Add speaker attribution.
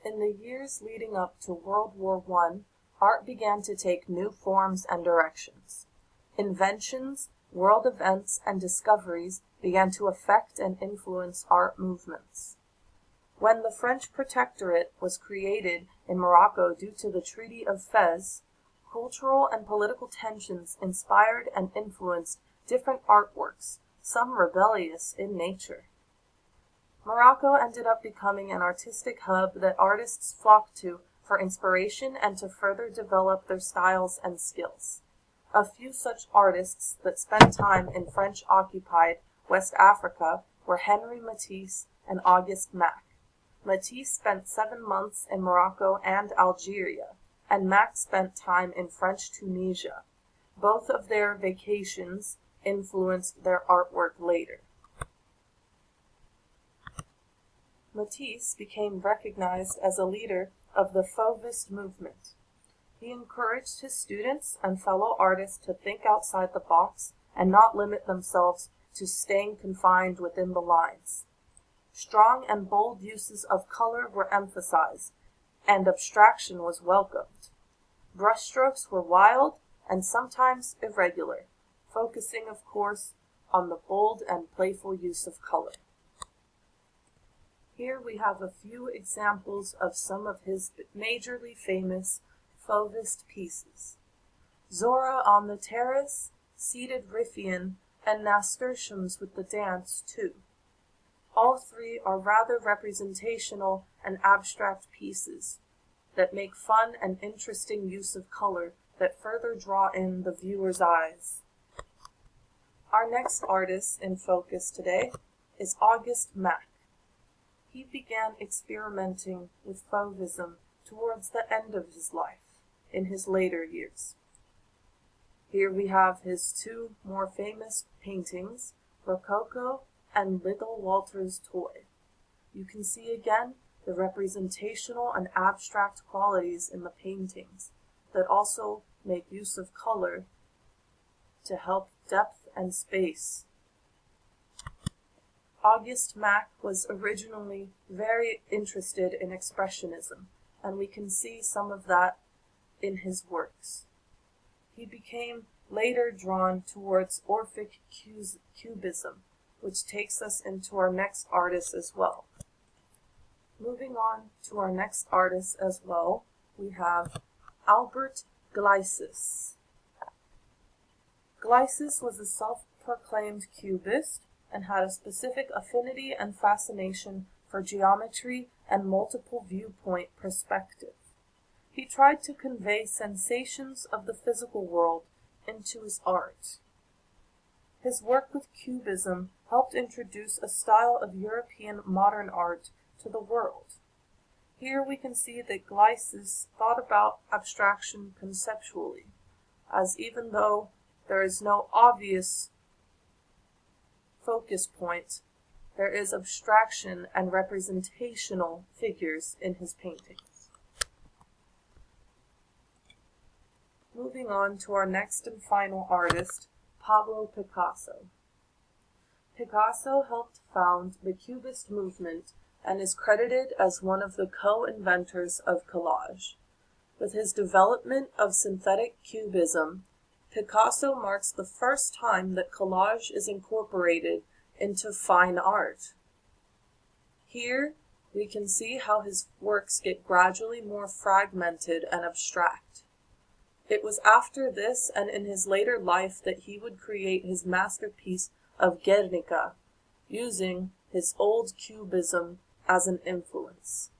Speaker 1: In the years leading up to World War I, art began to take new forms and directions. Inventions, world events, and discoveries began to affect and influence art movements. When the French Protectorate was created in Morocco due to the Treaty of Fez, cultural and political tensions inspired and influenced different artworks, some rebellious in nature. Morocco ended up becoming an artistic hub that artists flocked to for inspiration and to further develop their styles and skills. A few such artists that spent time in French-occupied West Africa were Henri Matisse and Auguste Mack. Matisse spent 7 months in Morocco and Algeria, and Mack spent time in French Tunisia. Both of their vacations influenced their artwork later. Matisse became recognized as a leader of the Fauvist movement. He encouraged his students and fellow artists to think outside the box and not limit themselves to staying confined within the lines. Strong and bold uses of color were emphasized, and abstraction was welcomed. Brushstrokes were wild and sometimes irregular, focusing, of course, on the bold and playful use of color. Here we have a few examples of some of his majorly famous Fauvist pieces: Zora on the Terrace, Seated Riffian, and Nasturtiums with the Dance, too. All three are rather representational and abstract pieces that make fun and interesting use of color that further draw in the viewer's eyes. Our next artist in focus today is Auguste Mack. He began experimenting with Fauvism towards the end of his life, in his later years. Here we have his two more famous paintings, Rococo and Little Walter's Toy. You can see again the representational and abstract qualities in the paintings that also make use of color to help depth and space. Auguste Mack was originally very interested in Expressionism, and we can see some of that in his works. He became later drawn towards Orphic Cubism, which takes us into our next artist as well. Moving on to our next artist as well, we have Albert Glycis. Glycis was a self-proclaimed cubist and had a specific affinity and fascination for geometry and multiple viewpoint perspective. He tried to convey sensations of the physical world into his art. His work with Cubism helped introduce a style of European modern art to the world. Here we can see that Glycis thought about abstraction conceptually, as even though there is no obvious focus point, there is abstraction and representational figures in his paintings. Moving on to our next and final artist, Pablo Picasso. Picasso helped found the Cubist movement and is credited as one of the co-inventors of collage. With his development of synthetic cubism, Picasso marks the first time that collage is incorporated into fine art. Here, we can see how his works get gradually more fragmented and abstract. It was after this and in his later life that he would create his masterpiece of Guernica, using his old cubism as an influence.